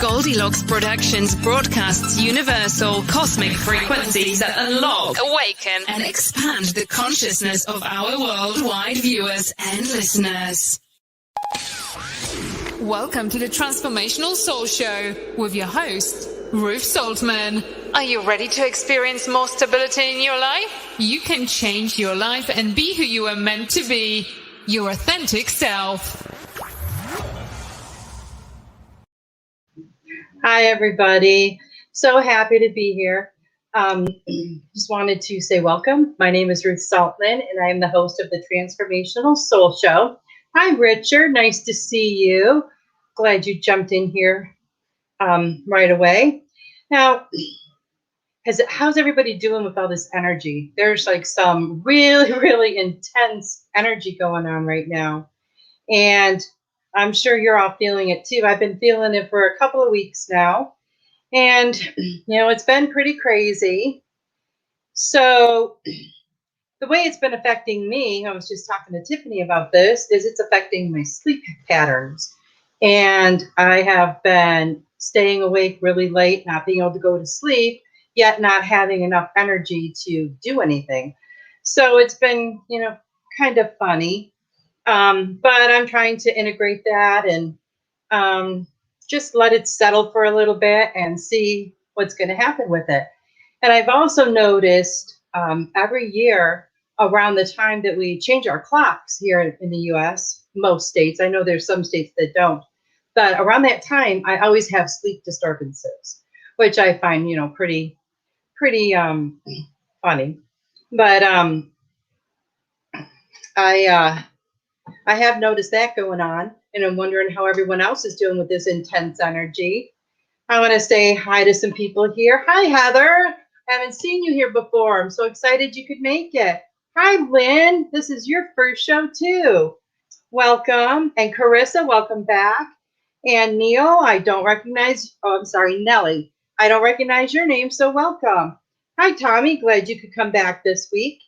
Goldylocks Productions broadcasts universal cosmic frequencies that unlock, awaken, and expand the consciousness of our worldwide viewers and listeners. Welcome to the Transformational Soul Show with your host, Ruth Soltman. Are you ready to experience more stability in your life? You can change your life and be who you are meant to be, your authentic self. Hi, everybody. So happy to be here. Just wanted to say welcome. My name is Ruth Soltman, and I am the host of the Transformational Soul Show. Hi, Richard. Nice to see you. Glad you jumped in here right away. Now, how's everybody doing with all this energy? There's like some really, really intense energy going on right now. And I'm sure you're all feeling it too. I've been feeling it for a couple of weeks now. And, it's been pretty crazy. So the way it's been affecting me, I was just talking to Tiffany about this, is it's affecting my sleep patterns. And I have been staying awake really late, not being able to go to sleep, yet not having enough energy to do anything. So it's been, kind of funny. But I'm trying to integrate that and just let it settle for a little bit and see what's going to happen with it. And I've also noticed every year around the time that we change our clocks here in the U.S., most states, I know there's some states that don't, but around that time, I always have sleep disturbances, which I find, pretty funny. But I have noticed that going on, and I'm wondering how everyone else is doing with this intense energy. I want to say hi to some people here. Hi, Heather. I haven't seen you here before. I'm so excited you could make it. Hi, Lynn. This is your first show, too. Welcome. And Carissa, welcome back. And Neil, Nellie. I don't recognize your name, so welcome. Hi, Tommy. Glad you could come back this week.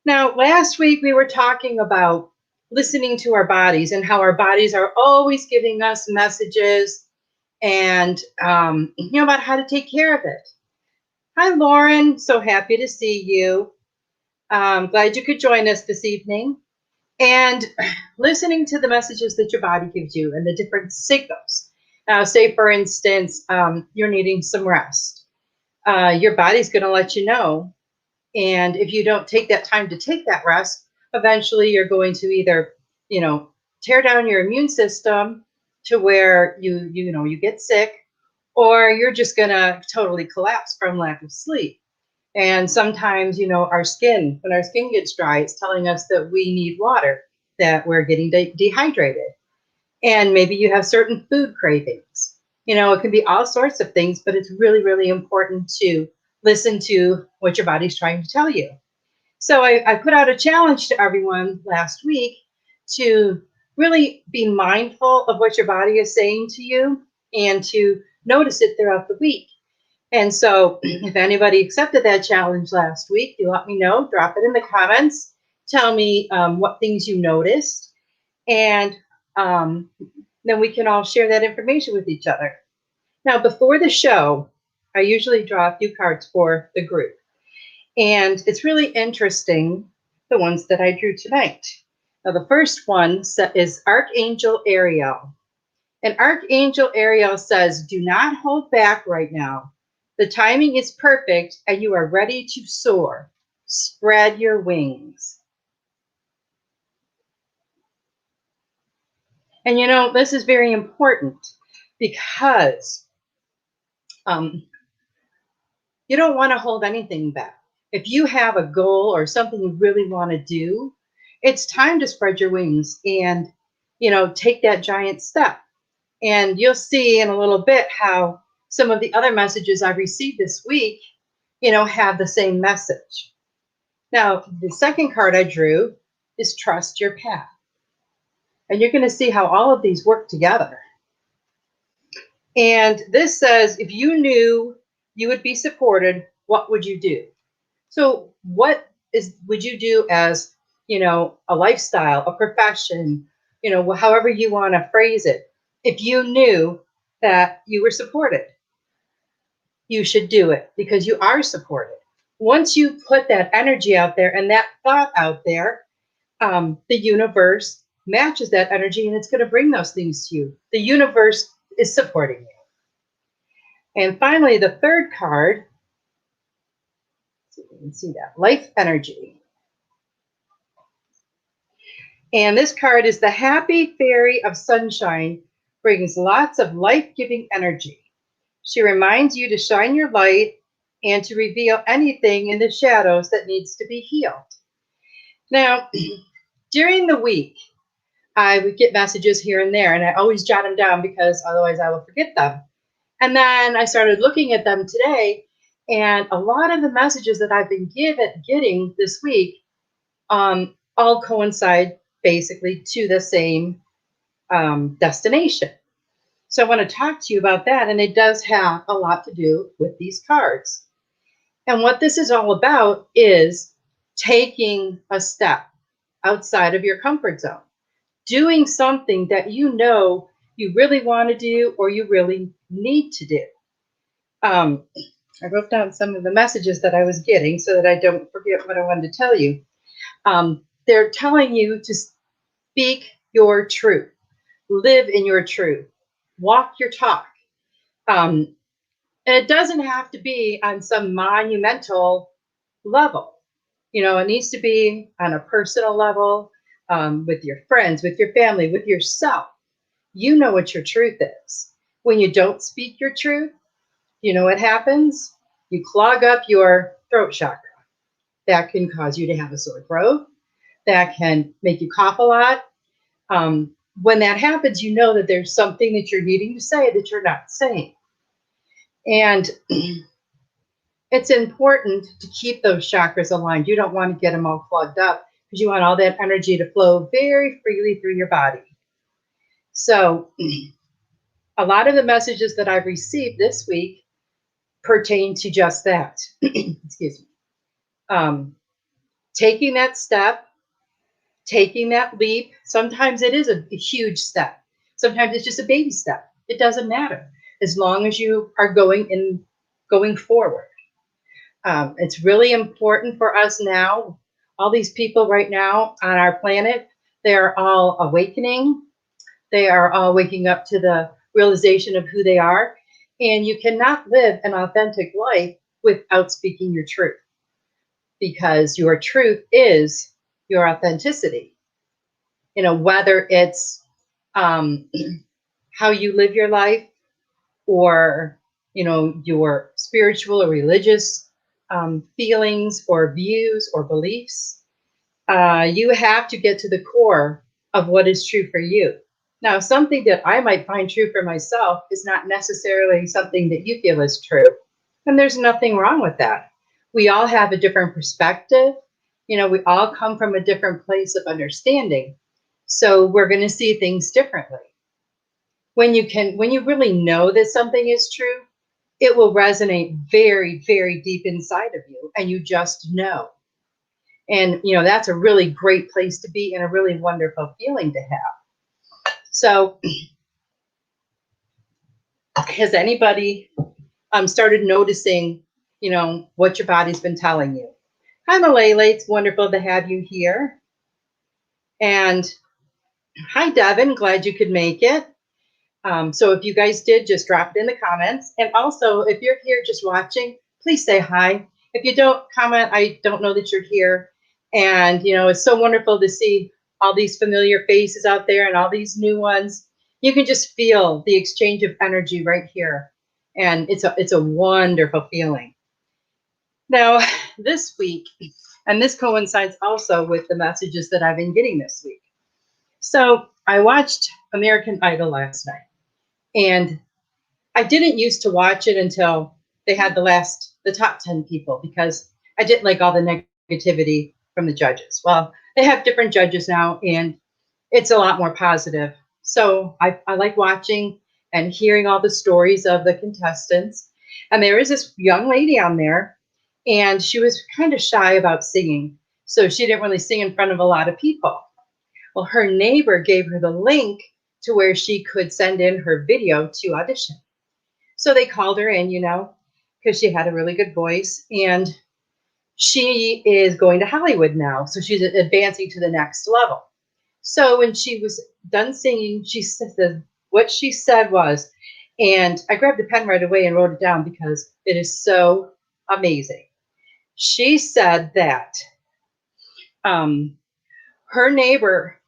Now, last week we were talking about listening to our bodies and how our bodies are always giving us messages and, about how to take care of it. Hi, Lauren. So happy to see you. Glad you could join us this evening. And listening to the messages that your body gives you and the different signals. Now, say, for instance, you're needing some rest. Your body's going to let you know. And if you don't take that time to take that rest, eventually you're going to either, tear down your immune system to where you get sick, or you're just going to totally collapse from lack of sleep. And sometimes, our skin, when our skin gets dry, it's telling us that we need water, that we're getting dehydrated. And maybe you have certain food cravings. It can be all sorts of things, but it's really, really important to listen to what your body's trying to tell you. So I put out a challenge to everyone last week to really be mindful of what your body is saying to you and to notice it throughout the week. And so if anybody accepted that challenge last week, you let me know, drop it in the comments, tell me what things you noticed, and then we can all share that information with each other. Now, before the show, I usually draw a few cards for the group. And it's really interesting, the ones that I drew tonight. Now, the first one is Archangel Ariel. And Archangel Ariel says, do not hold back right now. The timing is perfect and you are ready to soar. Spread your wings. And this is very important because you don't want to hold anything back. If you have a goal or something you really want to do, it's time to spread your wings and, take that giant step. And you'll see in a little bit how some of the other messages I've received this week, have the same message. Now, the second card I drew is Trust Your Path. And you're going to see how all of these work together. And this says, if you knew you would be supported, what would you do? So what would you do as, a lifestyle, a profession, however you want to phrase it? If you knew that you were supported. You should do it because you are supported. Once you put that energy out there and that thought out there, the universe matches that energy and it's going to bring those things to you. The universe is supporting you. And finally, the third card, so you can see that, life energy. And this card is the happy fairy of sunshine, brings lots of life-giving energy. She reminds you to shine your light and to reveal anything in the shadows that needs to be healed. Now, during the week, I would get messages here and there, and I always jot them down because otherwise I will forget them. And then I started looking at them today, and a lot of the messages that I've been getting this week all coincide basically to the same destination. So I want to talk to you about that, and it does have a lot to do with these cards. And what this is all about is taking a step outside of your comfort zone, doing something that you know you really want to do or you really need to do. I wrote down some of the messages that I was getting so that I don't forget what I wanted to tell you. They're telling you to speak your truth, live in your truth, walk your talk. And it doesn't have to be on some monumental level. You know, it needs to be on a personal level, with your friends, with your family, with yourself. You know what your truth is. When you don't speak your truth, you know what happens? You clog up your throat chakra. That can cause you to have a sore throat. That can make you cough a lot. When that happens, you know that there's something that you're needing to say that you're not saying. And it's important to keep those chakras aligned. You don't want to get them all clogged up because you want all that energy to flow very freely through your body. So a lot of the messages that I've received this week pertain to just that. Excuse me. Taking that step, taking that leap. Sometimes it is a huge step. Sometimes it's just a baby step. It doesn't matter as long as you are going forward. It's really important for us now. All these people right now on our planet, they're all awakening. They are all waking up to the realization of who they are. And you cannot live an authentic life without speaking your truth, because your truth is your authenticity. You know, whether it's how you live your life, or, you know, your spiritual or religious feelings or views or beliefs, you have to get to the core of what is true for you. Now, something that I might find true for myself is not necessarily something that you feel is true. And there's nothing wrong with that. We all have a different perspective. You know, we all come from a different place of understanding. So we're going to see things differently. When you really know that something is true, it will resonate very, very deep inside of you, and you just know. And, you know, that's a really great place to be and a really wonderful feeling to have. So has anybody started noticing, you know, what your body's been telling you? Hi, Malala. It's wonderful to have you here. And hi, Devin. Glad you could make it. So if you guys did, just drop it in the comments. And also, if you're here just watching, please say hi. If you don't comment, I don't know that you're here. And, you know, it's so wonderful to see all these familiar faces out there and all these new ones. You can just feel the exchange of energy right here. And it's a wonderful feeling. Now, this week, and this coincides also with the messages that I've been getting this week. So I watched American Idol last night. And I didn't used to watch it until they had the top 10 people, because I didn't like all the negativity from the judges. Well, they have different judges now, and it's a lot more positive. So I like watching and hearing all the stories of the contestants. And there is this young lady on there, and she was kind of shy about singing. So she didn't really sing in front of a lot of people. Well, her neighbor gave her the link to where she could send in her video to audition. So they called her in, because she had a really good voice, and she is going to Hollywood now. So she's advancing to the next level. So when she was done singing, she said, what she said was, and I grabbed a pen right away and wrote it down because it is so amazing. She said that her neighbor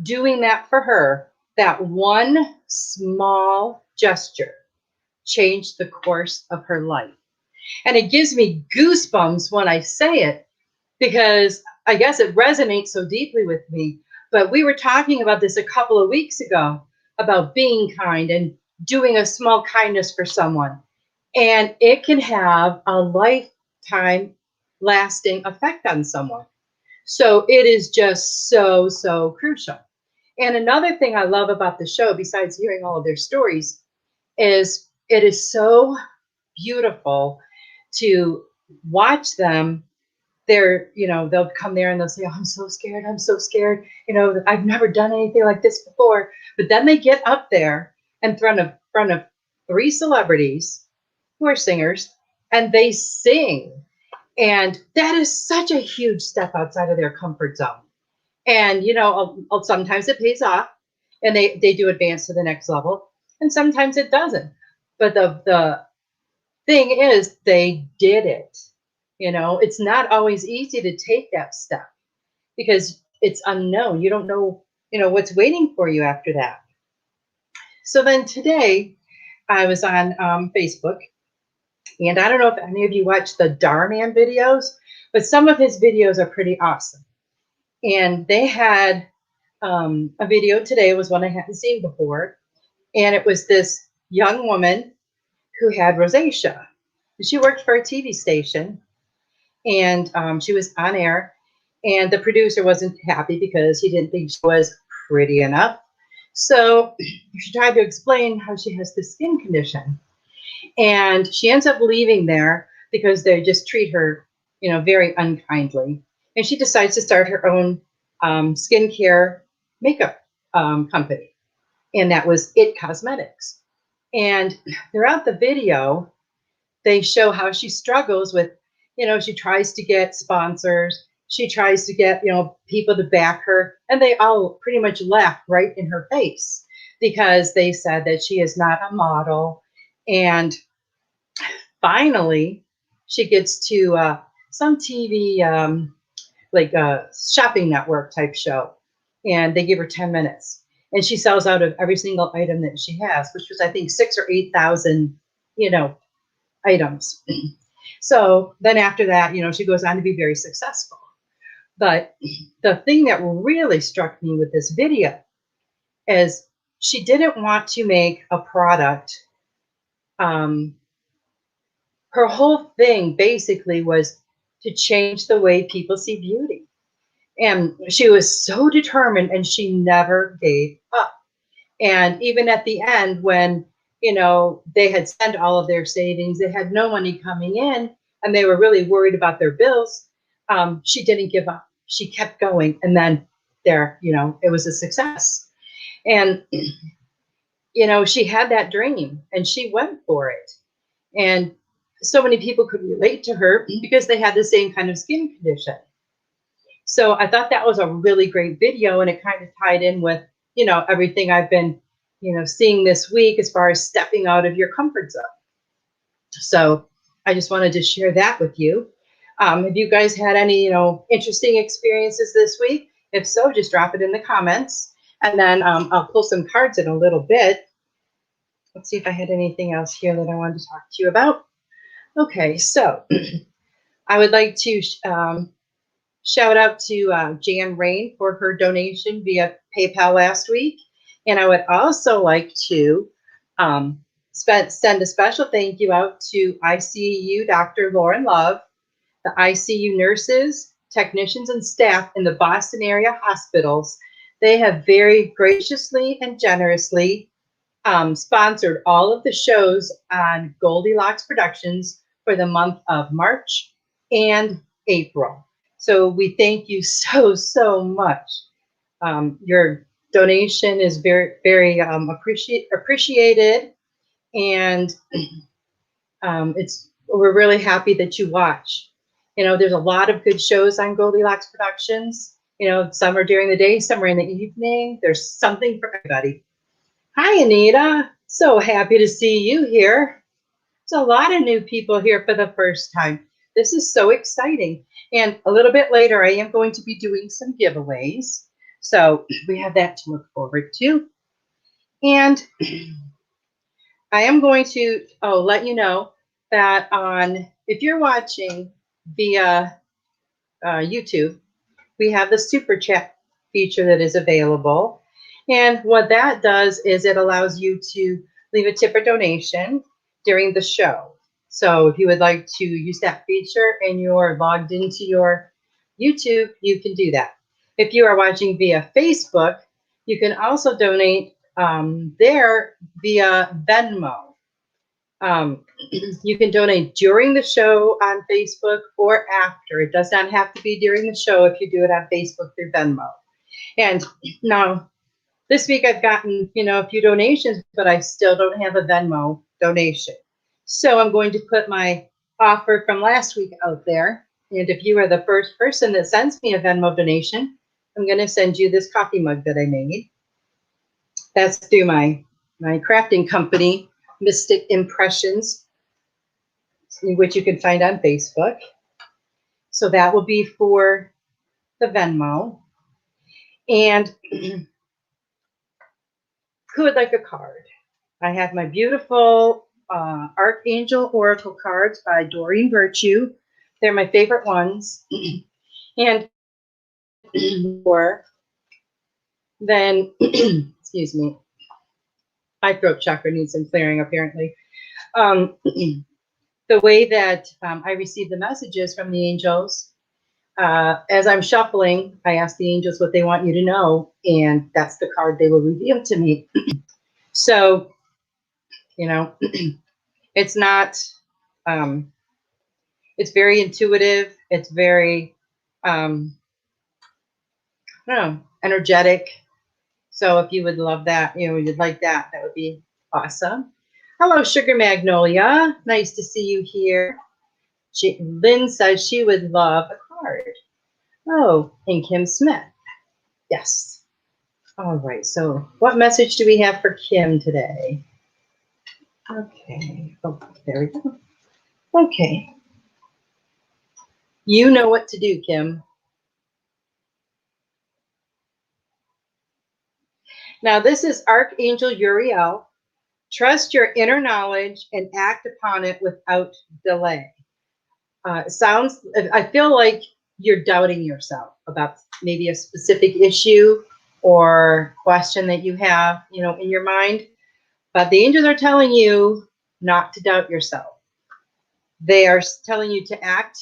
doing that for her, that one small gesture changed the course of her life. And it gives me goosebumps when I say it, because I guess it resonates so deeply with me. But we were talking about this a couple of weeks ago, about being kind and doing a small kindness for someone. And it can have a lifetime lasting effect on someone. So it is just so, so crucial. And another thing I love about the show, besides hearing all of their stories, is it is so beautiful to watch them. They'll come there and they'll say, oh, I'm so scared. I'm so scared. I've never done anything like this before. But then they get up there in front of 3 celebrities who are singers, and they sing. And that is such a huge step outside of their comfort zone. And, sometimes it pays off and they do advance to the next level. And sometimes it doesn't. But the thing is, they did it. It's not always easy to take that step because it's unknown. You don't know, what's waiting for you after that. So then today I was on Facebook, and I don't know if any of you watch the Darman videos, but some of his videos are pretty awesome. And they had a video today, was one I hadn't seen before. And it was this young woman who had rosacea. She worked for a TV station, and she was on air. And the producer wasn't happy because he didn't think she was pretty enough. So she tried to explain how she has this skin condition. And she ends up leaving there because they just treat her, very unkindly. And she decides to start her own skincare makeup company. And that was It Cosmetics. And throughout the video, they show how she struggles with, she tries to get sponsors. She tries to get, people to back her. And they all pretty much laugh right in her face because they said that she is not a model. And finally, she gets to some TV, like a shopping network type show. And they give her 10 minutes. And she sells out of every single item that she has, which was, I think, 6,000 or 8,000, items. So then after that, she goes on to be very successful. But the thing that really struck me with this video is she didn't want to make a product. Her whole thing basically was to change the way people see beauty. And she was so determined, and she never gave up. And even at the end, when, they had spent all of their savings, they had no money coming in, and they were really worried about their bills, she didn't give up. She kept going. And then it was a success. And, she had that dream, and she went for it. And so many people could relate to her because they had the same kind of skin condition. So I thought that was a really great video, and it kind of tied in with, everything I've been, seeing this week as far as stepping out of your comfort zone. So I just wanted to share that with you. Have you guys had any, interesting experiences this week? If so, just drop it in the comments, and then I'll pull some cards in a little bit. Let's see if I had anything else here that I wanted to talk to you about. Okay, so I would like to shout out to Jan Rain for her donation via PayPal last week. And I would also like to send a special thank you out to ICU Dr. Lauren Love, the ICU nurses, technicians, and staff in the Boston area hospitals. They have very graciously and generously sponsored all of the shows on Goldylocks Productions for the month of March and April. So we thank you so, so much. You're donation is very, very appreciated, and we're really happy that you watch. You know, there's a lot of good shows on Goldylocks Productions. You know, some are during the day, some are in the evening. There's something for everybody. Hi, Anita. So happy to see you here. There's a lot of new people here for the first time. This is so exciting. And a little bit later, I am going to be doing some giveaways. So we have that to look forward to. And I am going to let you know that if you're watching via YouTube, we have the super chat feature that is available. And what that does is it allows you to leave a tip or donation during the show. So if you would like to use that feature and you're logged into your YouTube, you can do that. If you are watching via Facebook, you can also donate there via Venmo. You can donate during the show on Facebook or after. It does not have to be during the show if you do it on Facebook through Venmo. And now, this week I've gotten, a few donations, but I still don't have a Venmo donation. So I'm going to put my offer from last week out there. And if you are the first person that sends me a Venmo donation, I'm going to send you this coffee mug that I made. That's through my crafting company, Mystic Impressions, which you can find on Facebook. So that will be for the Venmo. And who would like a card? I have my beautiful Archangel Oracle cards by Doreen Virtue. They're my favorite ones. And then, excuse me, my throat chakra needs some clearing apparently. The way that I receive the messages from the angels, as I'm shuffling, I ask the angels what they want you to know, and that's the card they will reveal to me. So, it's not, it's very intuitive. It's very, energetic. So if you would love that, you'd like that, that would be awesome. Hello, Sugar Magnolia. Nice to see you here. Lynn says she would love a card. Oh, and Kim Smith. Yes. All right. So what message do we have for Kim today? Okay. Oh, there we go. Okay. You know what to do, Kim. Now, this is Archangel Uriel. Trust your inner knowledge and act upon it without delay. I feel like you're doubting yourself about maybe a specific issue or question that you have, in your mind. But the angels are telling you not to doubt yourself. They are telling you to act.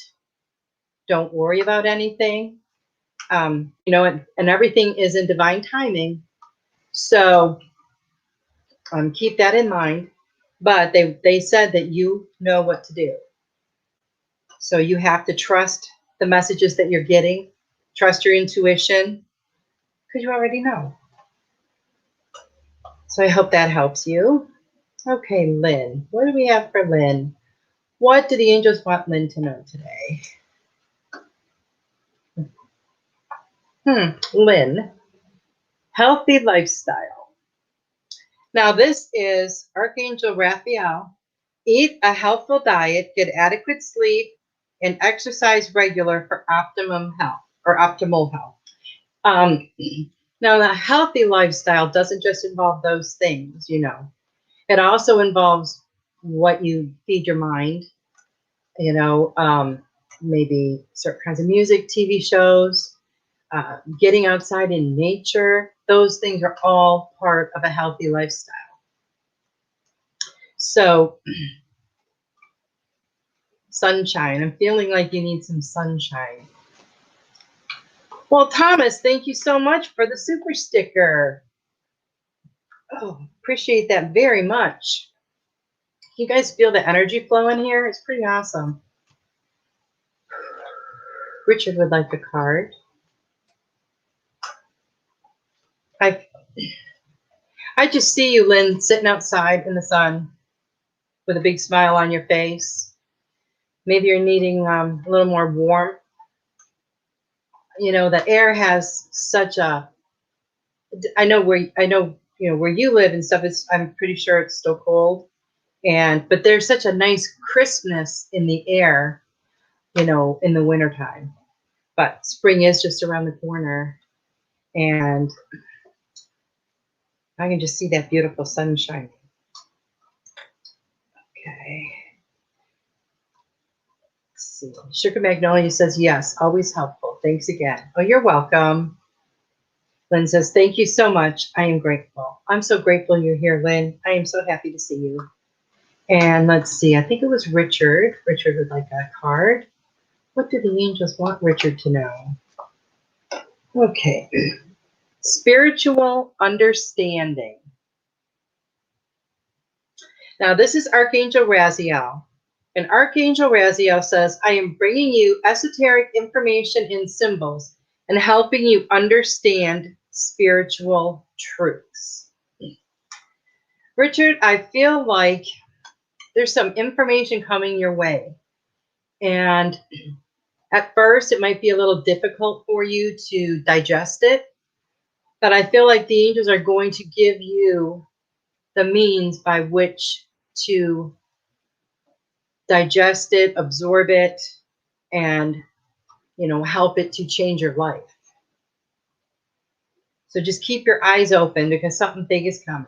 Don't worry about anything. And everything is in divine timing. So keep that in mind. But they said that you know what to do. So you have to trust the messages that you're getting. Trust your intuition, because you already know. So I hope that helps you. Okay, Lynn. What do we have for Lynn? What do the angels want Lynn to know today? Lynn. Healthy lifestyle. Now this is Archangel Raphael. Eat a healthful diet, get adequate sleep, and exercise regular for optimum health or optimal health. Now, the healthy lifestyle doesn't just involve those things, It also involves what you feed your mind, maybe certain kinds of music, TV shows, getting outside in nature. Those things are all part of a healthy lifestyle. So, sunshine. I'm feeling like you need some sunshine. Well, Thomas, thank you so much for the super sticker. Oh, appreciate that very much. You guys feel the energy flow in here? It's pretty awesome. Richard would like a card. I just see you, Lynn, sitting outside in the sun with a big smile on your face. Maybe you're needing a little more warmth. You know, the air has such a, I know where you live and stuff is, I'm pretty sure it's still cold. But there's such a nice crispness in the air, you know, in the wintertime. But spring is just around the corner. And I can just see that beautiful sunshine. Okay. Let's see. Sugar Magnolia says, yes, always helpful. Thanks again. Oh, you're welcome. Lynn says, thank you so much. I am grateful. I'm so grateful you're here, Lynn. I am so happy to see you. And let's see. I think it was Richard. Richard would like a card. What do the angels want Richard to know? Okay. Spiritual understanding. Now, this is Archangel Azrael. And Archangel Azrael says, I am bringing you esoteric information and symbols and helping you understand spiritual truths. Richard, I feel like there's some information coming your way. And at first, it might be a little difficult for you to digest it. But I feel like the angels are going to give you the means by which to digest it, absorb it, and, you know, help it to change your life. So just keep your eyes open because something big is coming.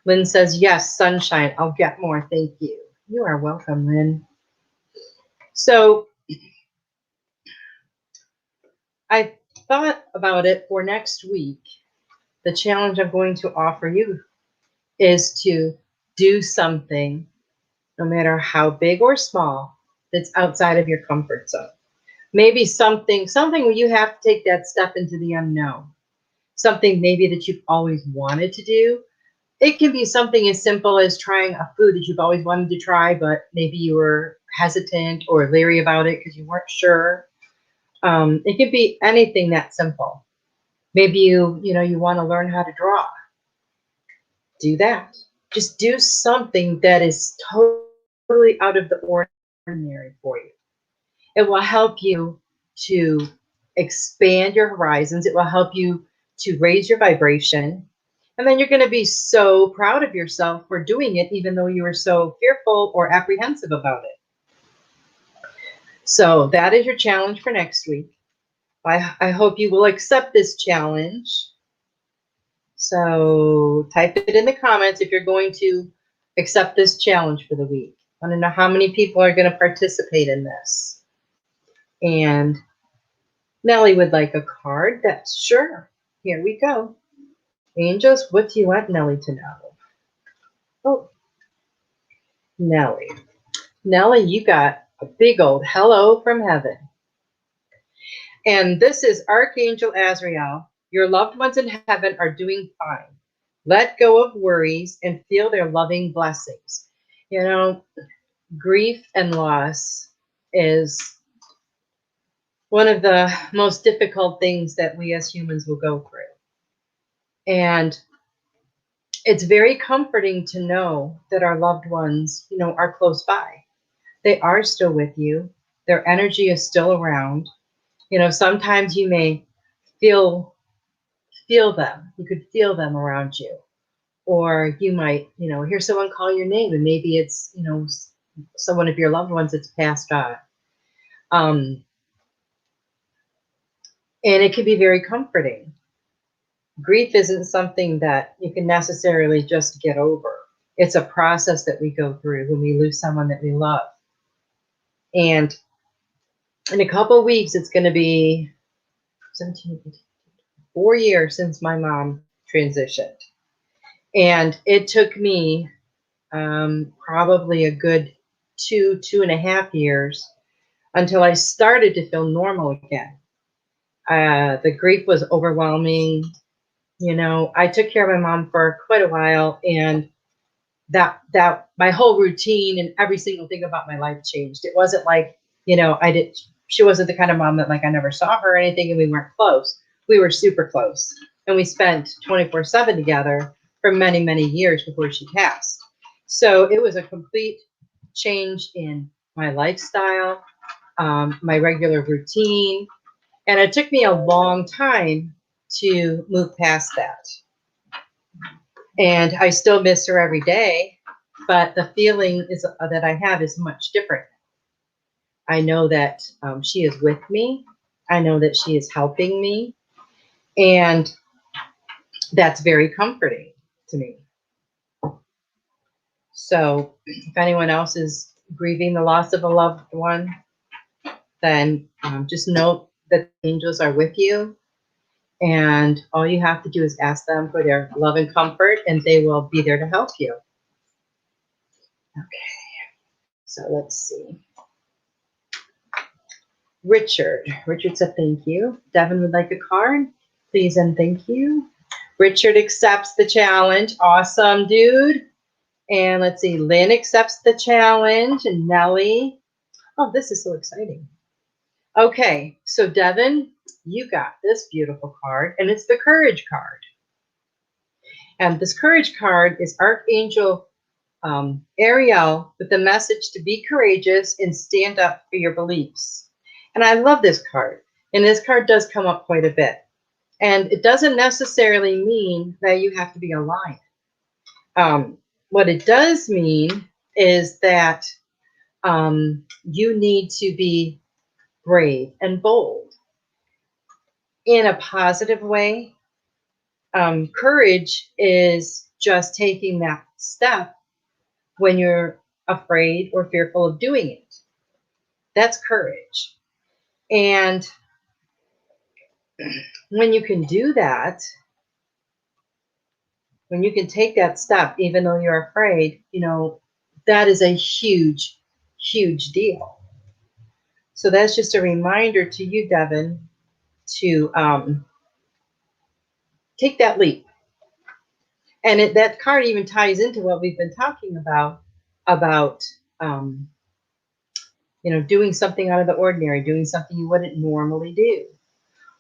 Lynn says, yes, sunshine. I'll get more. Thank you. You are welcome, Lynn. So I thought about it for next week. The challenge I'm going to offer you is to do something, no matter how big or small, that's outside of your comfort zone. Maybe something where you have to take that step into the unknown. Something maybe that you've always wanted to do. It can be something as simple as trying a food that you've always wanted to try, but maybe you were hesitant or leery about it because you weren't sure. It could be anything that simple. Maybe you want to learn how to draw. Do that. Just do something that is totally out of the ordinary for you. It will help you to expand your horizons. It will help you to raise your vibration. And then you're going to be so proud of yourself for doing it, even though you were so fearful or apprehensive about it. So that is your challenge for next week. I hope you will accept this challenge. So type it in the comments if you're going to accept this challenge for the week. I want to know how many people are going to participate in this. And Nellie would like a card. That's sure. Here we go. Angels, what do you want Nellie to know? Oh, Nellie. Nellie, you got a big old hello from heaven. And this is Archangel Azrael. Your loved ones in heaven are doing fine. Let go of worries and feel their loving blessings. You know, grief and loss is one of the most difficult things that we as humans will go through. And it's very comforting to know that our loved ones, are close by. They are still with you. Their energy is still around. Sometimes you may feel them. You could feel them around you. Or you might, hear someone call your name, and maybe it's, someone of your loved ones that's passed on. And it can be very comforting. Grief isn't something that you can necessarily just get over. It's a process that we go through when we lose someone that we love. And in a couple of weeks, it's going to be 4 years since my mom transitioned. And it took me probably a good 2.5 years until I started to feel normal again. The grief was overwhelming. I took care of my mom for quite a while, and that my whole routine and every single thing about my life changed. It wasn't like, she wasn't the kind of mom that like I never saw her or anything and we weren't close. We were super close. And we spent 24/7 together for many, many years before she passed. So it was a complete change in my lifestyle, my regular routine. And it took me a long time to move past that. And I still miss her every day, but the feeling is that I have is much different. I know that she is with me. I know that she is helping me. And that's very comforting to me. So if anyone else is grieving the loss of a loved one, then just note that the angels are with you. And all you have to do is ask them for their love and comfort, and they will be there to help you. Okay, so let's see. Richard said thank you. Devin would like a card. Please and thank you. Richard accepts the challenge. Awesome, dude. And let's see, Lynn accepts the challenge, and Nellie. Oh, this is so exciting. Okay, so Devin, you got this beautiful card, and it's the Courage card. And this Courage card is Archangel Ariel with the message to be courageous and stand up for your beliefs. And I love this card. And this card does come up quite a bit. And it doesn't necessarily mean that you have to be a lion. What it does mean is that you need to be brave and bold in a positive way. Courage is just taking that step when you're afraid or fearful of doing it. That's courage. And when you can do that, when you can take that step, even though you're afraid, you know, that is a huge, huge deal. So that's just a reminder to you, Devin, to take that leap. And that card even ties into what we've been talking about you know, doing something out of the ordinary, doing something you wouldn't normally do.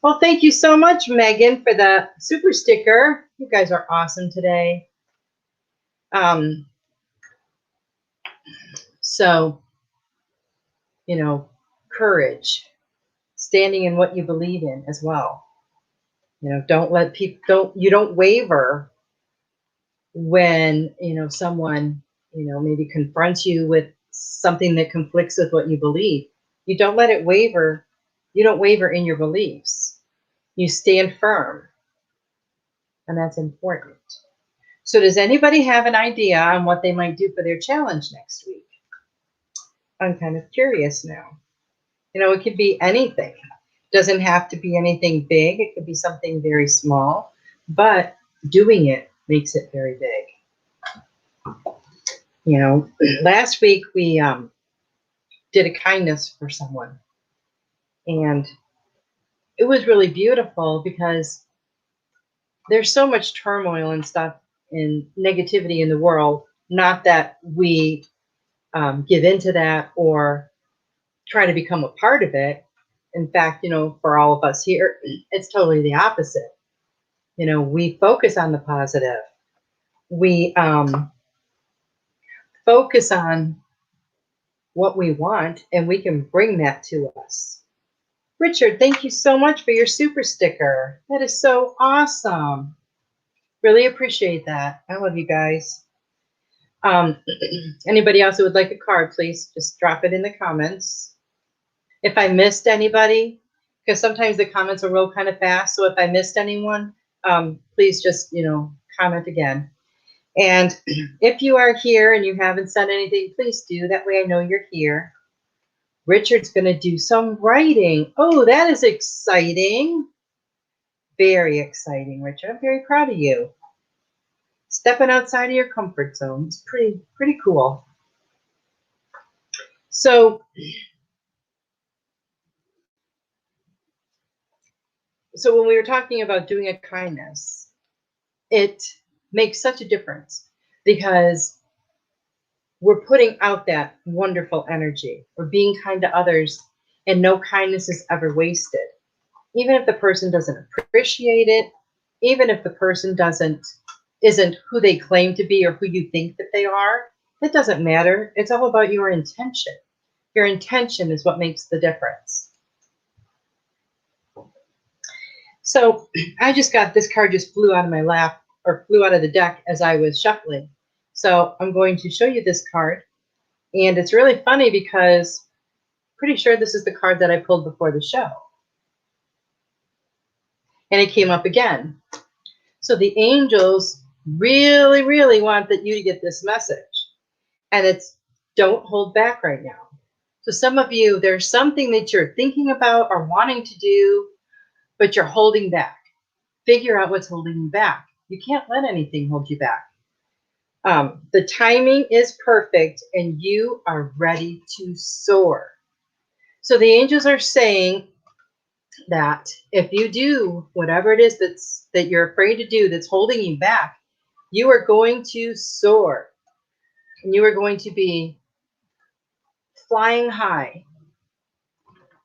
Well, thank you so much, Megan, for the super sticker. You guys are awesome today. So, you know, courage, standing in what you believe in as well. You know, don't let people, don't waver when, you know, someone, you know, maybe confronts you with something that conflicts with what you believe. You don't let it waver. You don't waver in your beliefs. You stand firm. And that's important. So does anybody have an idea on what they might do for their challenge next week? I'm kind of curious now. You know, it could be anything. It doesn't have to be anything big. It could be something very small, but doing it makes it very big. You know, last week we did a kindness for someone, and it was really beautiful because there's so much turmoil and stuff and negativity in the world. Not that we give into that or try to become a part of it. In fact, you know, for all of us here, it's totally the opposite. You know, we focus on the positive. We focus on what we want, and we can bring that to us. Richard, thank you so much for your super sticker. That is so awesome. Really appreciate that. I love you guys. Anybody else who would like a card, please just drop it in the comments. If I missed anybody, because sometimes the comments are real kind of fast, so if I missed anyone, please just, you know, comment again. And if you are here and you haven't said anything, please do. That way I know you're here. Richard's going to do some writing. Oh, that is exciting. Very exciting, Richard. I'm very proud of you. Stepping outside of your comfort zone. It's pretty cool. So when we were talking about doing a kindness, it makes such a difference because we're putting out that wonderful energy. We're being kind to others, and no kindness is ever wasted. Even if the person doesn't appreciate it, even if the person isn't who they claim to be or who you think that they are, it doesn't matter. It's all about your intention. Your intention is what makes the difference. So I just got this card, just flew out of my lap, or flew out of the deck as I was shuffling. So I'm going to show you this card. And it's really funny because I'm pretty sure this is the card that I pulled before the show. And it came up again. So the angels really, really want that you to get this message. And it's don't hold back right now. So some of you, there's something that you're thinking about or wanting to do, but you're holding back. Figure out what's holding you back. You can't let anything hold you back. The timing is perfect and you are ready to soar. So the angels are saying that if you do whatever it is that you're afraid to do that's holding you back, you are going to soar. And you are going to be flying high.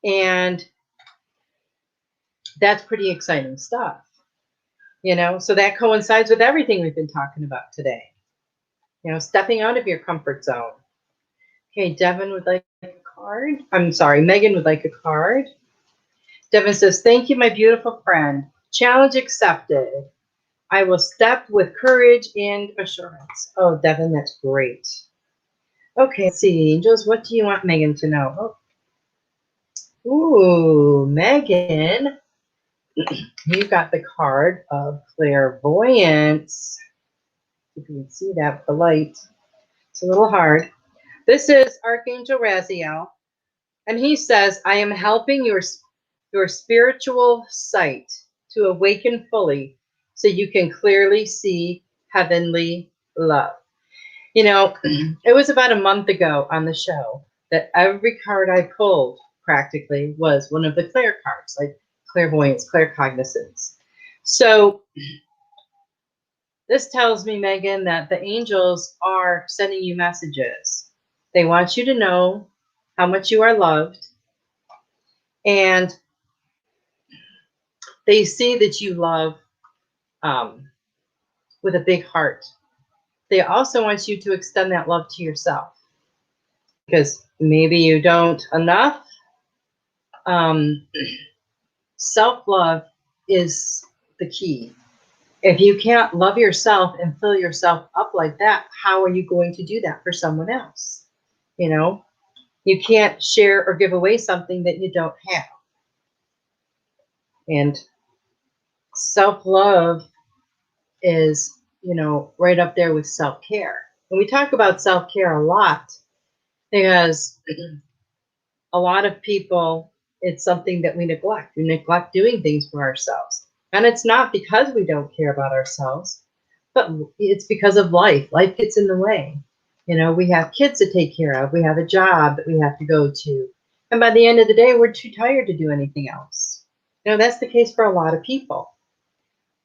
And that's pretty exciting stuff. You know, so that coincides with everything we've been talking about today. You know, stepping out of your comfort zone. Okay, Devin would like a card. I'm sorry, Megan would like a card. Devin says, thank you, my beautiful friend. Challenge accepted. I will step with courage and assurance. Oh, Devin, that's great. Okay, let's see. Angels, what do you want Megan to know? Oh. Ooh, Megan, you got the card of clairvoyance. If you can see that with the light. It's a little hard. This is Archangel Azrael, and he says, I am helping your spiritual sight to awaken fully so you can clearly see heavenly love. You know, it was about a month ago on the show that every card I pulled practically was one of the clair cards, like clairvoyance, claircognizance. So this tells me, Megan, that the angels are sending you messages. They want you to know how much you are loved, and they see that you love with a big heart. They also want you to extend that love to yourself, because maybe you don't enough. Self-love is the key. If you can't love yourself and fill yourself up like that, how are you going to do that for someone else? You know, you can't share or give away something that you don't have. And self-love is, you know, right up there with self-care. And we talk about self-care a lot because a lot of people, it's something that we neglect. We neglect doing things for ourselves. And it's not because we don't care about ourselves, but it's because of life. Life gets in the way. You know, we have kids to take care of. We have a job that we have to go to. And by the end of the day, we're too tired to do anything else. You know, that's the case for a lot of people.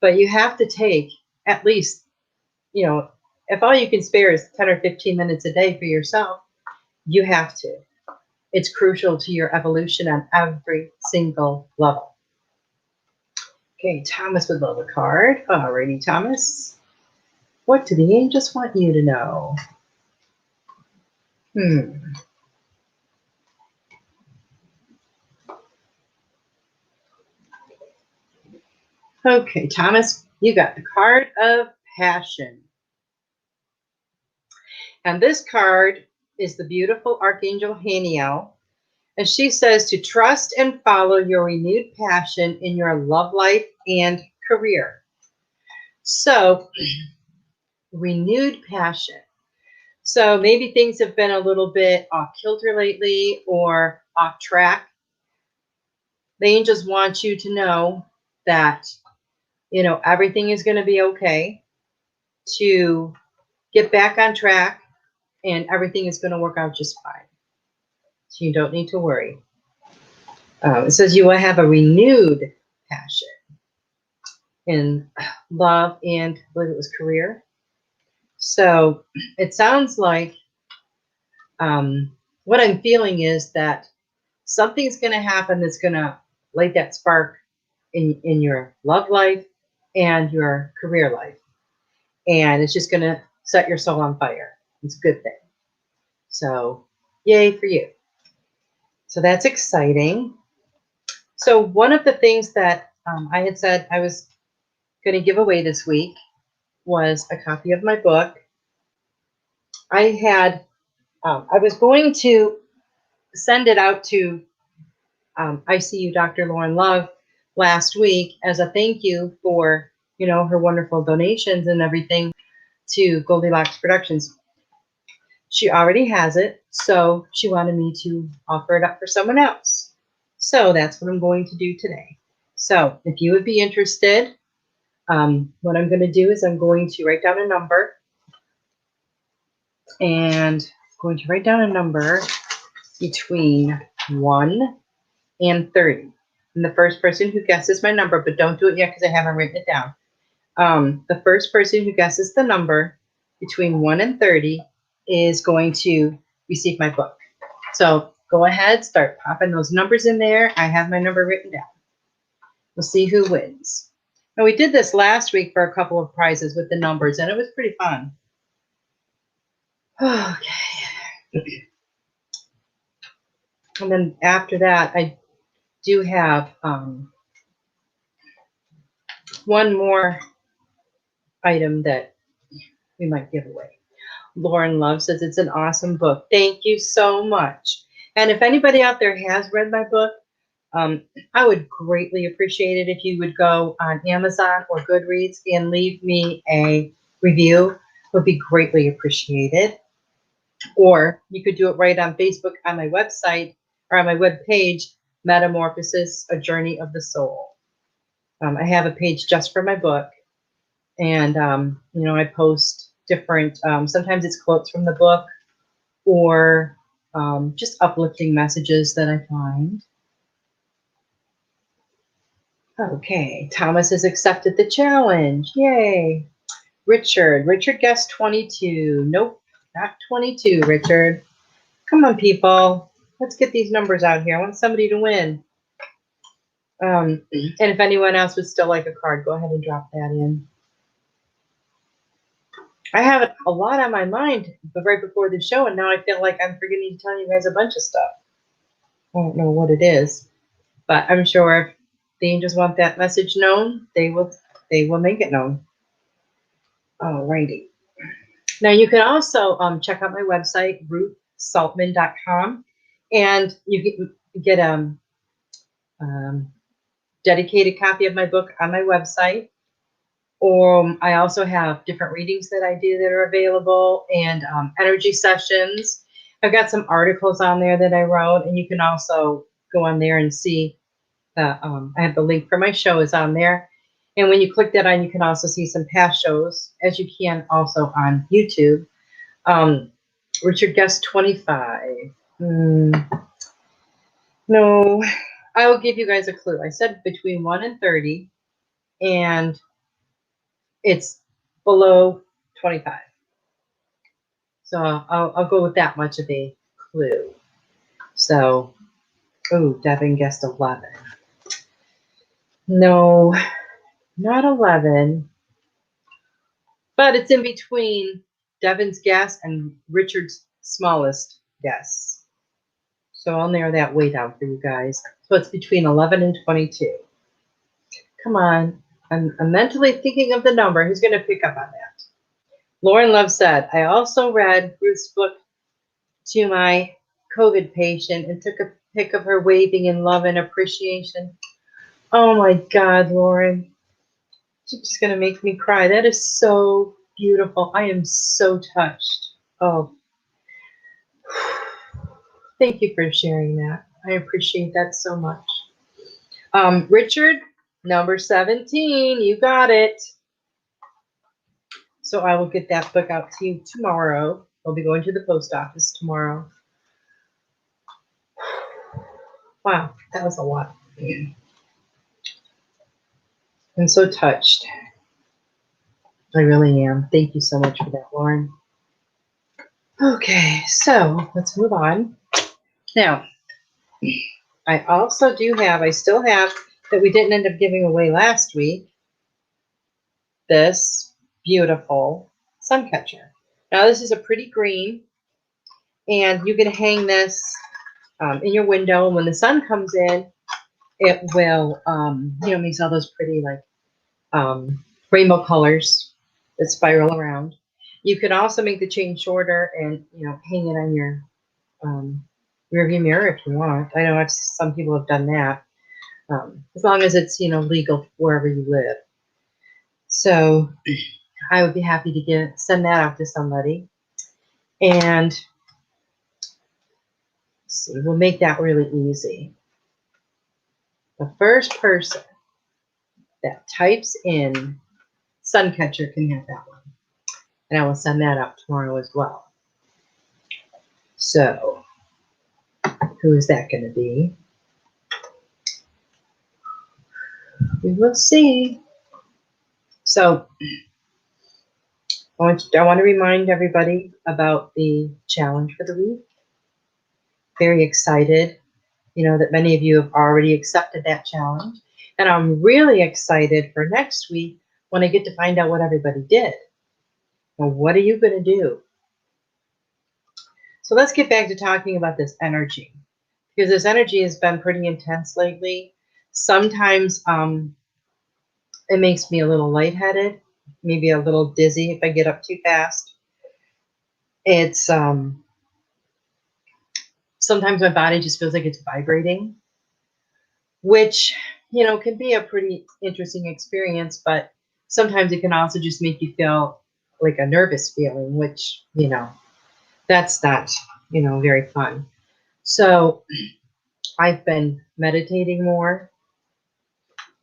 But you have to take at least, you know, if all you can spare is 10 or 15 minutes a day for yourself, you have to. It's crucial to your evolution on every single level. Okay, Thomas would love a card. Alrighty, Thomas. What do the angels want you to know? Okay, Thomas, you got the card of passion. And this card is the beautiful Archangel Ariel. And she says to trust and follow your renewed passion in your love life and career. So, renewed passion. So maybe things have been a little bit off kilter lately or off track. The angels want you to know that, you know, everything is going to be okay, to get back on track, and everything is going to work out just fine. So you don't need to worry. It says you will have a renewed passion in love and I believe it was career. So it sounds like what I'm feeling is that something's going to happen that's going to light that spark in your love life and your career life. And it's just going to set your soul on fire. It's a good thing. So yay for you. So that's exciting. So one of the things that I had said I was going to give away this week was a copy of my book. I was going to send it out to ICU Dr. Lauren Love last week as a thank you for, her wonderful donations and everything to Goldylocks Productions. She already has it, so she wanted me to offer it up for someone else. So that's what I'm going to do today. So if you would be interested, what I'm going to do is I'm going to write down a number, and I'm going to write down a number between 1 and 30. And the first person who guesses my number, but don't do it yet because I haven't written it down. The first person who guesses the number between 1 and 30 is going to receive my book. So go ahead, start popping those numbers in there. I have my number written down. We'll see who wins. Now, we did this last week for a couple of prizes with the numbers, and it was pretty fun. Okay. And then after that, I do have one more item that we might give away. Lauren Love says it's an awesome book. Thank you so much. And if anybody out there has read my book, I would greatly appreciate it if you would go on Amazon or Goodreads and leave me a review. It would be greatly appreciated. Or you could do it right on Facebook on my website or on my webpage, Metamorphosis A Journey of the Soul. I have a page just for my book. And, I post different, sometimes it's quotes from the book or just uplifting messages that I find. Okay, Thomas has accepted the challenge. Yay. Richard guessed 22. Nope, not 22, Richard. Come on, people. Let's get these numbers out here. I want somebody to win. And if anyone else would still like a card, go ahead and drop that in. I have a lot on my mind right before the show, and now I feel like I'm forgetting to tell you guys a bunch of stuff. I don't know what it is, but I'm sure if the angels want that message known, they will make it known. Alrighty. Now you can also check out my website, ruthsoltman.com, and you get a dedicated copy of my book on my website. Or I also have different readings that I do that are available, and energy sessions. I've got some articles on there that I wrote, and you can also go on there and see I have the link for my show is on there. And when you click that on, you can also see some past shows, as you can also on YouTube. Richard guessed 25. No, I will give you guys a clue. I said between 1 and 30, and it's below 25. So I'll go with that much of a clue. So, Devin guessed 11. No, not 11. But it's in between Devin's guess and Richard's smallest guess. So I'll narrow that way down for you guys. So it's between 11 and 22. Come on. I'm mentally thinking of the number. Who's going to pick up on that? Lauren Love said, I also read Ruth's book to my COVID patient and took a pic of her waving in love and appreciation. Oh my God, Lauren. She's just going to make me cry. That is so beautiful. I am so touched. Oh, thank you for sharing that. I appreciate that so much. Richard, number 17, you got it. So I will get that book out to you tomorrow. I'll be going to the post office tomorrow. Wow, that was a lot. I'm so touched. I really am. Thank you so much for that, Lauren. Okay, so let's move on. Now, I still have, that we didn't end up giving away last week, this beautiful sun catcher. Now this is a pretty green, and you can hang this in your window, and when the sun comes in, it will, makes all those pretty like rainbow colors that spiral around. You could also make the chain shorter and, hang it on your rearview mirror if you want. I know some people have done that, as long as it's, legal wherever you live. So I would be happy to send that out to somebody. And let's see, we'll make that really easy. The first person that types in Suncatcher can have that one. And I will send that out tomorrow as well. So, who is that going to be? We will see. So, I want to remind everybody about the challenge for the week. Very excited, that many of you have already accepted that challenge. And I'm really excited for next week when I get to find out what everybody did. Now, what are you going to do? So let's get back to talking about this energy, because this energy has been pretty intense lately. Sometimes it makes me a little lightheaded, maybe a little dizzy if I get up too fast. It's sometimes my body just feels like it's vibrating, which, can be a pretty interesting experience, but sometimes it can also just make you feel like a nervous feeling, which, that's not, very fun. So I've been meditating more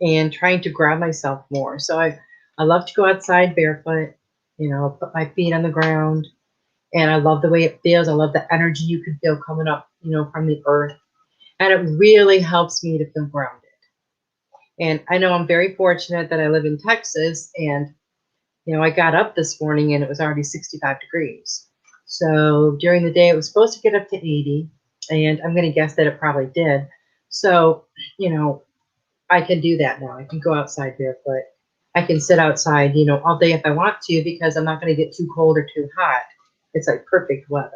and trying to ground myself more. So I love to go outside barefoot, put my feet on the ground, and I love the way it feels. I love the energy you can feel coming up, from the earth. And it really helps me to feel grounded. And I know I'm very fortunate that I live in Texas, and, I got up this morning and it was already 65 degrees. So during the day, it was supposed to get up to 80, and I'm going to guess that it probably did. So, I can do that now. I can go outside barefoot. I can sit outside, all day if I want to, because I'm not going to get too cold or too hot. It's like perfect weather.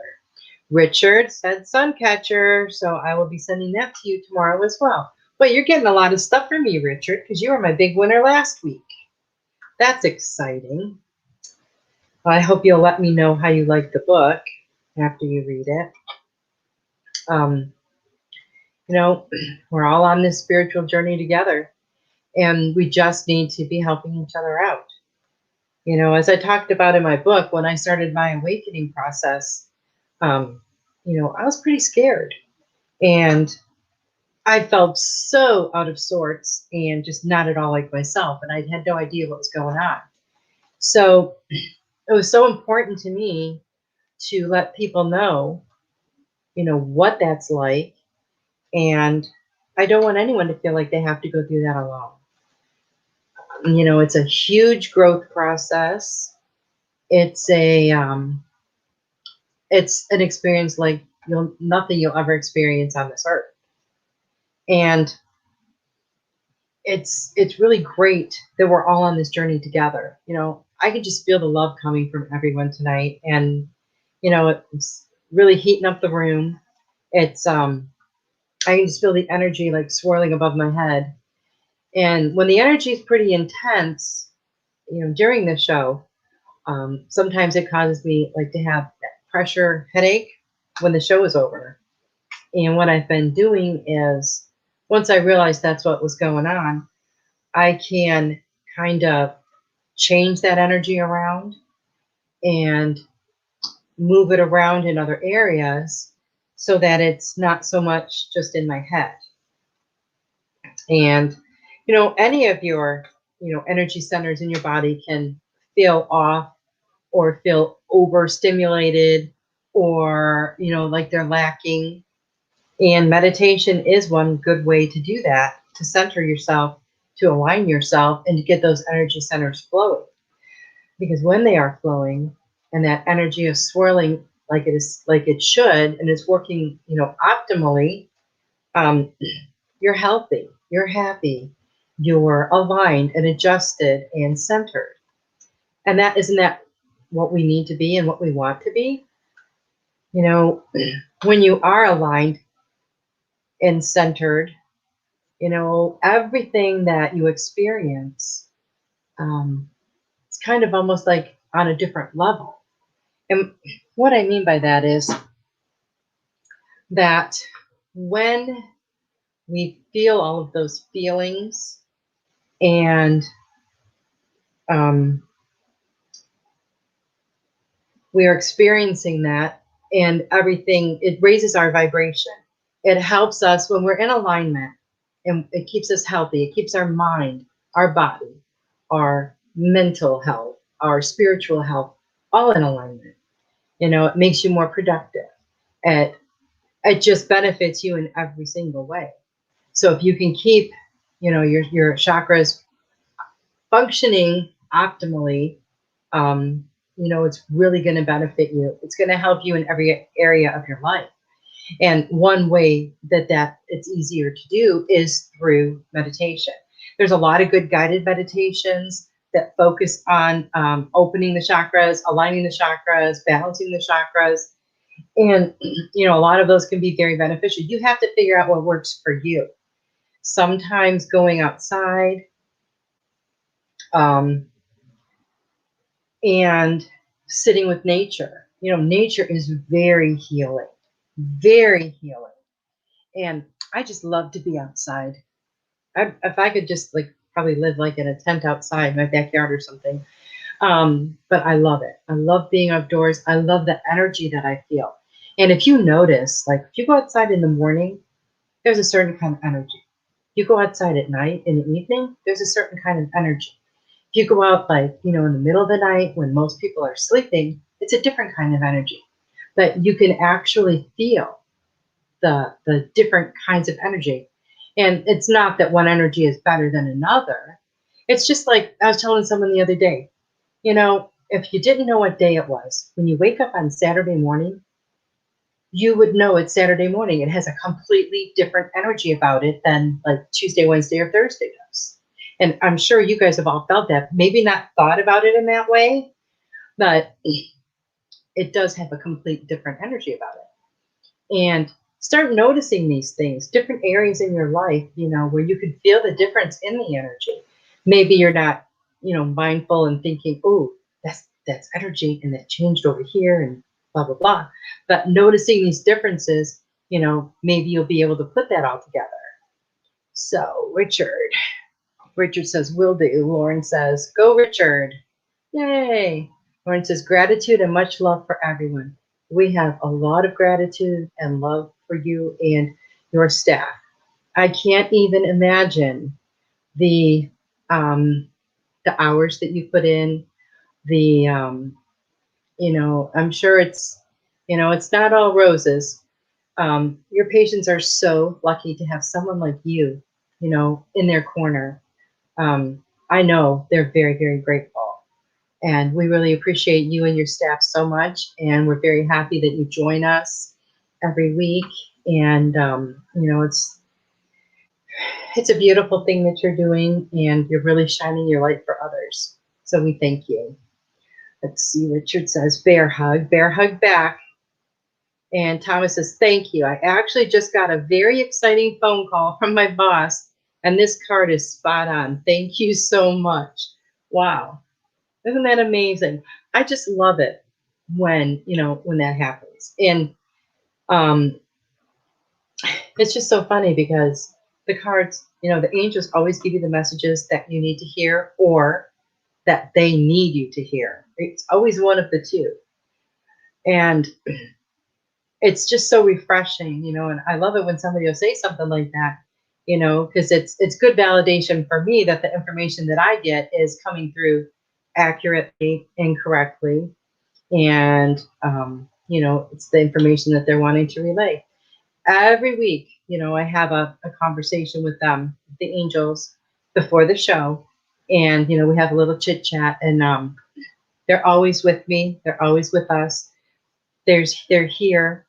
Richard said Suncatcher, so I will be sending that to you tomorrow as well. But you're getting a lot of stuff from me, Richard, because you were my big winner last week. That's exciting. Well, I hope you'll let me know how you like the book after you read it. We're all on this spiritual journey together, and we just need to be helping each other out. As I talked about in my book, when I started my awakening process, I was pretty scared, and I felt so out of sorts and just not at all like myself, and I had no idea what was going on. So it was so important to me to let people know, what that's like. And I don't want anyone to feel like they have to go through that alone. It's a huge growth process. It's an experience like nothing you'll ever experience on this earth. And it's really great that we're all on this journey together. I could just feel the love coming from everyone tonight, and it's really heating up the room. It's I can just feel the energy like swirling above my head. And when the energy is pretty intense, during the show, sometimes it causes me like to have that pressure headache when the show is over. And what I've been doing is, once I realized that's what was going on, I can kind of change that energy around and move it around in other areas so that it's not so much just in my head. And, any of your, energy centers in your body can feel off or feel overstimulated or, like they're lacking. And meditation is one good way to do that, to center yourself, to align yourself, and to get those energy centers flowing. Because when they are flowing and that energy is swirling like it should, and it's working, optimally, you're healthy, you're happy, you're aligned and adjusted and centered. And isn't that what we need to be and what we want to be? You know, when you are aligned and centered, you know, everything that you experience, it's kind of almost like on a different level. And what I mean by that is that when we feel all of those feelings and we are experiencing that, and everything, it raises our vibration. It helps us when we're in alignment, and it keeps us healthy. It keeps our mind, our body, our mental health, our spiritual health, all in alignment. You know, it makes you more productive. It just benefits you in every single way. So if you can keep, you know, your chakras functioning optimally, you know, it's really going to benefit you. It's going to help you in every area of your life. And one way that it's easier to do is through meditation. There's a lot of good guided meditations that focus on opening the chakras, aligning the chakras, balancing the chakras. And, you know, a lot of those can be very beneficial. You have to figure out what works for you. Sometimes going outside, and sitting with nature. You know, nature is very healing, very healing. And I just love to be outside. If I could just like probably live like in a tent outside my backyard or something. But I love it. I love being outdoors. I love the energy that I feel. And if you notice, like if you go outside in the morning, there's a certain kind of energy. You go outside at night, in the evening, there's a certain kind of energy. If you go out like, you know, in the middle of the night when most people are sleeping, it's a different kind of energy. But you can actually feel the different kinds of energy. And it's not that one energy is better than another. It's just like I was telling someone the other day, you know, if you didn't know what day it was, when you wake up on Saturday morning, you would know it's Saturday morning. It has a completely different energy about it than like Tuesday, Wednesday, or Thursday does. And I'm sure you guys have all felt that. Maybe not thought about it in that way, but it does have a complete different energy about it. And start noticing these things, different areas in your life, you know, where you can feel the difference in the energy. Maybe you're not, you know, mindful and thinking, oh, that's energy and that changed over here and blah, blah, blah. But noticing these differences, you know, maybe you'll be able to put that all together. So Richard says, will do. Lauren says, go Richard. Yay. Lauren says, gratitude and much love for everyone. We have a lot of gratitude and love for you and your staff. I can't even imagine the hours that you put in, you know, I'm sure it's, you know, it's not all roses. Your patients are so lucky to have someone like you, you know, in their corner. I know they're very, very grateful. And we really appreciate you and your staff so much. And we're very happy that you join us every week. And, you know, it's a beautiful thing that you're doing, and you're really shining your light for others. So we thank you. Let's see, Richard says, bear hug back. And Thomas says, thank you. I actually just got a very exciting phone call from my boss, and this card is spot on. Thank you so much. Wow. Isn't that amazing? I just love it when, you know, when that happens. And it's just so funny because the cards, you know, the angels always give you the messages that you need to hear or that they need you to hear. It's always one of the two. And it's just so refreshing, you know, and I love it when somebody will say something like that, you know, because it's good validation for me that the information that I get is coming through accurately and correctly. And, you know, it's the information that they're wanting to relay. Every week, you know, I have a conversation with them, the angels, before the show. And, you know, we have a little chit chat, and they're always with me. They're always with us. They're here.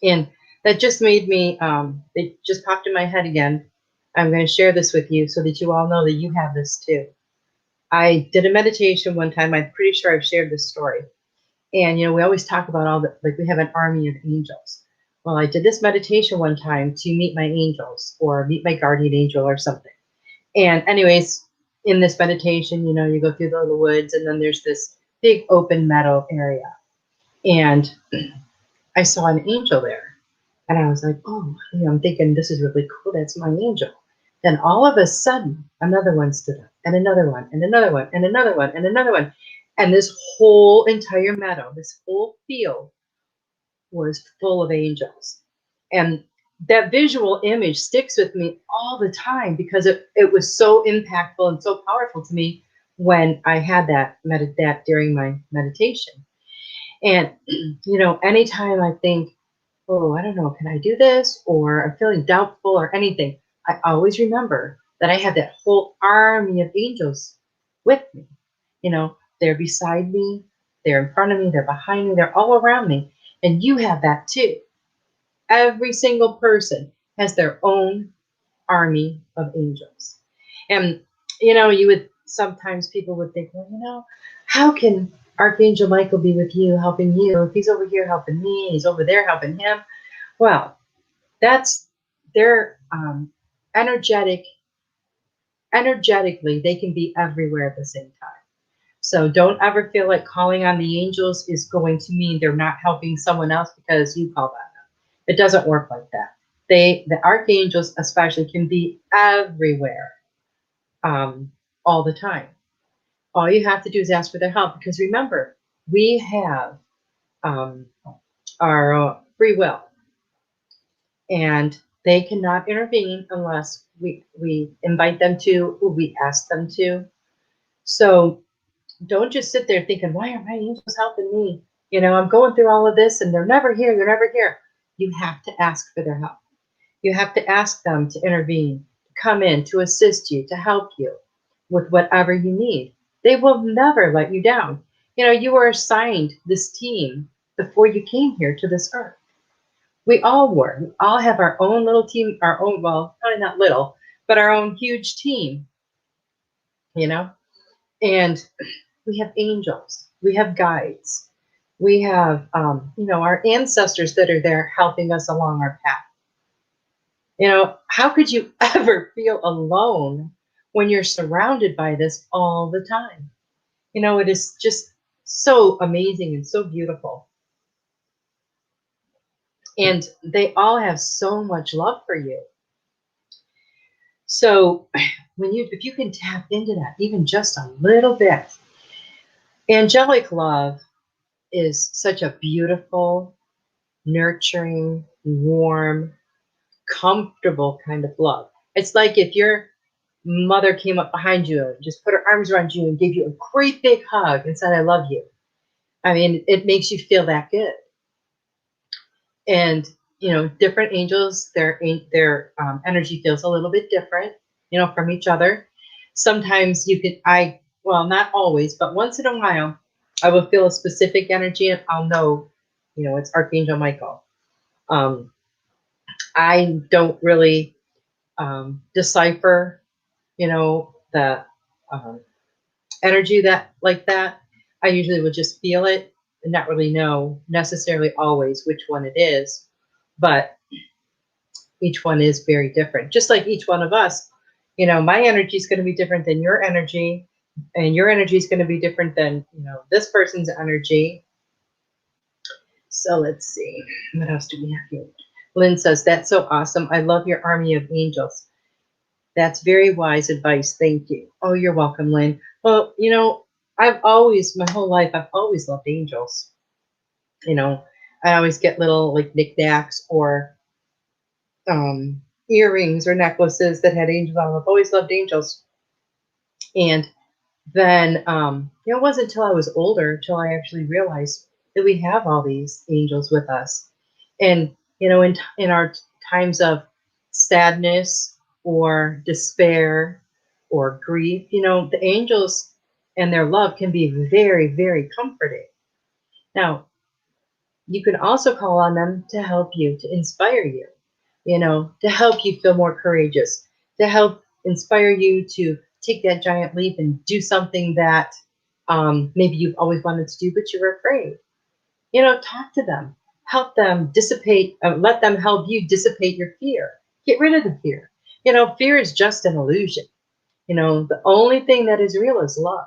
And that just made me, it just popped in my head again. I'm going to share this with you so that you all know that you have this too. I did a meditation one time. I'm pretty sure I've shared this story. And, we always talk about all the, like we have an army of angels. Well, I did this meditation one time to meet my angels or meet my guardian angel or something. And anyways, in this meditation, you go through the little woods and then there's this big open meadow area. And I saw an angel there. And I was like, oh, I'm thinking this is really cool. That's my angel. Then all of a sudden, another one stood up, and another one, and another one, and another one, and another one. And this whole entire meadow, this whole field was full of angels. And that visual image sticks with me all the time because it was so impactful and so powerful to me when I had that during my meditation. And, anytime I think, oh, I don't know, can I do this? Or I'm feeling doubtful or anything, I always remember that I have that whole army of angels with me. They're beside me, they're in front of me, they're behind me, they're all around me. And you have that too. Every single person has their own army of angels. And, sometimes people would think, well, how can Archangel Michael be with you, helping you? If he's over here helping me, he's over there helping him. Well, that's their energetically, they can be everywhere at the same time. So don't ever feel like calling on the angels is going to mean they're not helping someone else because you called on them. It doesn't work like that. The archangels especially can be everywhere all the time. All you have to do is ask for their help, because remember, we have our free will, and they cannot intervene unless we invite them to, or we ask them to. So don't just sit there thinking, why are my angels helping me? I'm going through all of this and they're never here. They're never here. You have to ask for their help. You have to ask them to intervene, to come in, to assist you, to help you with whatever you need. They will never let you down. You were assigned this team before you came here to this earth. We all were. We all have our own little team, our own, well, probably not little, but our own huge team, and we have angels, we have guides, we have, our ancestors that are there helping us along our path. How could you ever feel alone when you're surrounded by this all the time? It is just so amazing and so beautiful. And they all have so much love for you. So if you can tap into that, even just a little bit, angelic love is such a beautiful, nurturing, warm, comfortable kind of love. It's like if your mother came up behind you and just put her arms around you and gave you a great big hug and said, I love you. I mean, it makes you feel that good. And, different angels, their energy feels a little bit different, from each other. Sometimes not always, but once in a while, I will feel a specific energy and I'll know, it's Archangel Michael. I don't really decipher, the energy like that. I usually would just feel it and not really know necessarily always which one it is, but each one is very different. Just like each one of us, my energy is going to be different than your energy, and your energy is going to be different than, this person's energy. So let's see, what else do we have here? Lynn says, that's so awesome. I love your army of angels. That's very wise advice. Thank you. Oh, you're welcome, Lynn. Well, my whole life, I've always loved angels. I always get little like knickknacks or earrings or necklaces that had angels on them. I've always loved angels. And then, it wasn't until I was older, until I actually realized that we have all these angels with us. And, in our times of sadness or despair or grief, the angels and their love can be very, very comforting. Now, you can also call on them to help you, to inspire you, to help you feel more courageous, to help inspire you to take that giant leap and do something that maybe you've always wanted to do, but you're afraid. You know, talk to them, help them dissipate, let them help you dissipate your fear. Get rid of the fear. You know, fear is just an illusion. You know, the only thing that is real is love.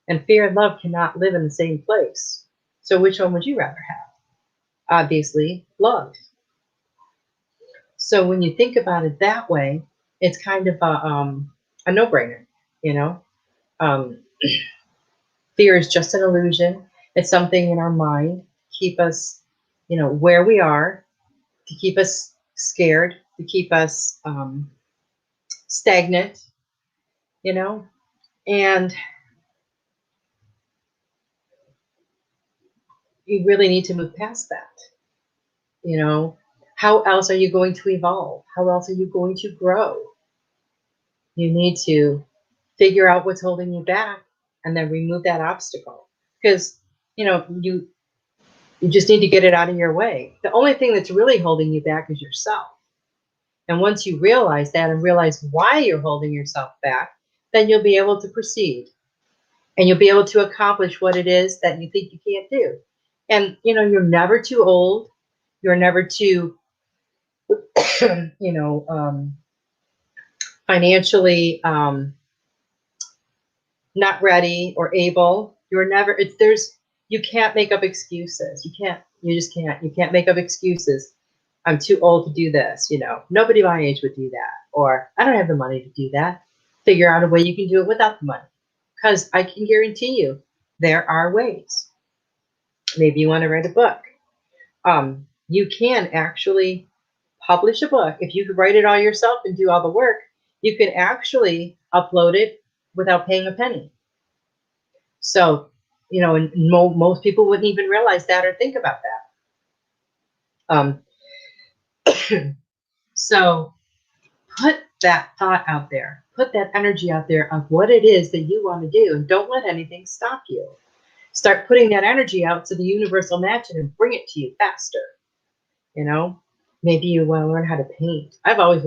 And fear and love cannot live in the same place. So which one would you rather have? Obviously, love. So when you think about it that way, it's kind of a no-brainer, you know. Fear is just an illusion. It's something in our mind to keep us, you know, where we are, to keep us scared, to keep us stagnant, you know. And you really need to move past that. You know, how else are you going to evolve? How else are you going to grow? You need to figure out what's holding you back and then remove that obstacle. Because, you know, you just need to get it out of your way. The only thing that's really holding you back is yourself. And once you realize that and realize why you're holding yourself back, then you'll be able to proceed. And you'll be able to accomplish what it is that you think you can't do. And, you know, you're never too old. You're never too, you know, financially not ready or able. You're never, you can't make up excuses. You can't make up excuses. I'm too old to do this, you know. Nobody my age would do that. Or I don't have the money to do that. Figure out a way you can do it without the money. Because I can guarantee you, there are ways. Maybe you want to write a book. You can actually publish a book. If you could write it all yourself and do all the work, you can actually upload it without paying a penny. So, you know, and most people wouldn't even realize that or think about that. So put that thought out there. Put that energy out there of what it is that you want to do. And don't let anything stop you. Start putting that energy out so the universe will match it and bring it to you faster. You know, maybe you want to learn how to paint. I've always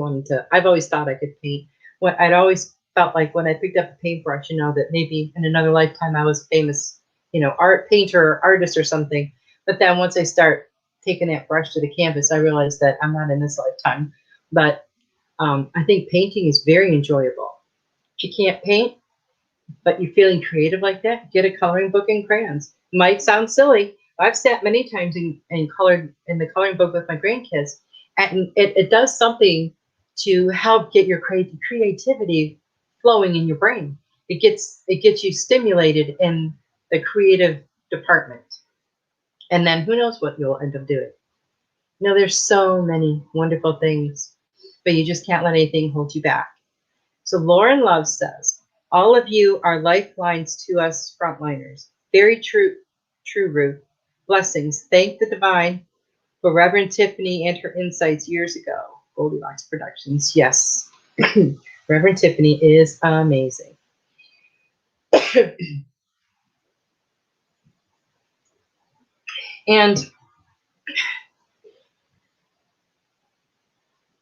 thought I could paint. I'd always felt like when I picked up a paintbrush, you know, that maybe in another lifetime I was a famous, you know, art painter or artist or something. But then once I start taking that brush to the canvas, I realized that I'm not in this lifetime. But I think painting is very enjoyable. If you can't paint, but you're feeling creative like that, get a coloring book and crayons. Might sound silly. I've sat many times and colored in the coloring book with my grandkids, and it does something to help get your creativity flowing in your brain. It gets you stimulated in the creative department, and then who knows what you'll end up doing. You know, there's so many wonderful things, but you just can't let anything hold you back. So Lauren Love says, all of you are lifelines to us frontliners. Very true, Ruth. Blessings. Thank the divine for Reverend Tiffany and her insights years ago. Goldylocks Productions. Yes. Reverend Tiffany is amazing. And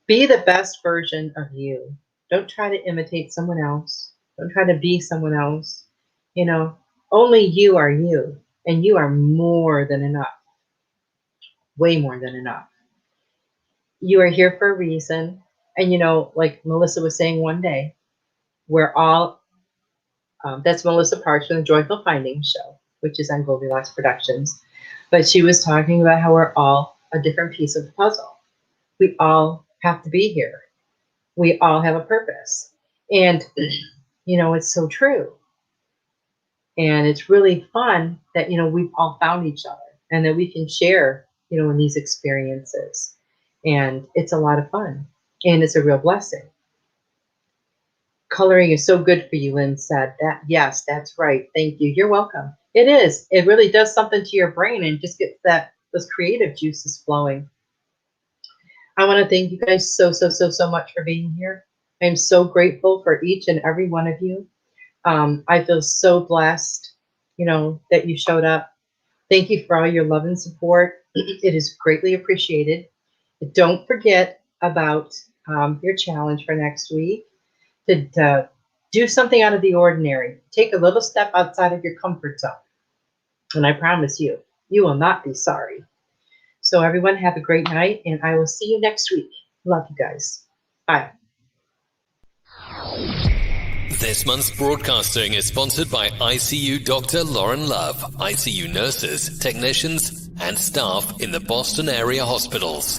be the best version of you. Don't try to imitate someone else. Don't try to be someone else. You know, only you are you, and you are more than enough. Way more than enough. You are here for a reason. And, you know, like Melissa was saying one day, we're all, that's Melissa Parks from the Joyful Findings show, which is on Goldylocks Productions. But she was talking about how we're all a different piece of the puzzle. We all have to be here. We all have a purpose. And, you know, it's so true. And it's really fun that, you know, we've all found each other and that we can share, you know, in these experiences. And it's a lot of fun. And it's a real blessing. Coloring is so good for you, Lynn said. That, yes, that's right. Thank you. You're welcome. It is. It really does something to your brain and just gets those creative juices flowing. I want to thank you guys so much for being here. I'm so grateful for each and every one of you. I feel so blessed, you know, that you showed up. Thank you for all your love and support. It is greatly appreciated. Don't forget about your challenge for next week to Do something out of the ordinary. Take a little step outside of your comfort zone. And I promise you, you will not be sorry. So everyone have a great night, and I will see you next week. Love you guys. Bye. This month's broadcasting is sponsored by ICU Dr. Lauren Love, ICU nurses, technicians, and staff in the Boston area hospitals.